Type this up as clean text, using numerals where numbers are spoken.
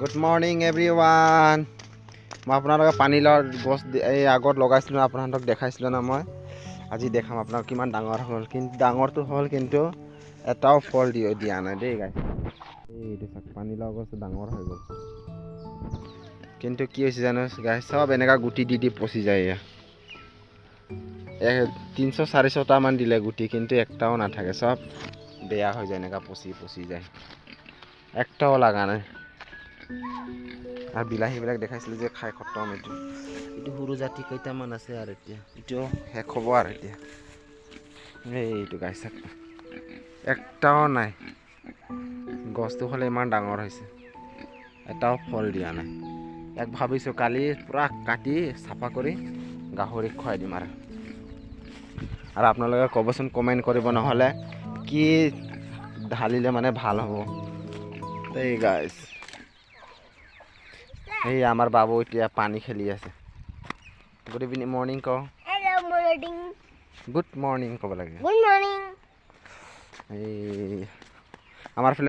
Good morning everyone. মই আপোনালোকক পানীলাও গছ এই আগত লগাইছিলোঁ আপোনালোকক দেখাইছিলোঁ না মই আজি দেখাম আপোনাক কিমান ডাঙৰ হ'ল কিন্তু ডাঙৰটো হ'ল কিন্তু এটাও ফল দিয়া নাই দেই গাইছ এইটো চাক পানীলাও গছ ডাঙৰ হৈ গ'ল কিন্তু কি হৈছে জানো গাইছ সব এনেকা গুটি দি পচি যায় 300-400টা মান দিলে গুটি কিন্তু একটাও নাথাকে সব বেয়া হৈ যায় এনেকা পচি যায় একটাও লাগা নাই আর বিলাহীবিলাক দেখাইছিল যে খাই খতম এইটো সৰু জাতি কেইটামান আছে আৰু এতিয়া এইটো শেষ হ'ব আৰু এতিয়া এইটো গাইছ একটাও নাই গছটো হ'লে ইমান ডাঙৰ হৈছে এটাও ফল দিয়া নাই এক ভাবিছোঁ কালি পুৰা কাটি চাফা কৰি গাহৰিক খুৱাই দিম আৰু আপোনালোকে ক'বচোন কমেণ্ট কৰিব নহ'লে কি ঢালিলে মানে ভাল হ'ব এই গাইছ এই আমাৰ বাবু এতিয়া পানী খেলি আছে গুড ইভিনিং মৰ্নিং কও হেল্ল মৰ্নিং গুড মৰ্নিং ক'ব লাগে গুড মৰ্নিং এই আমাৰ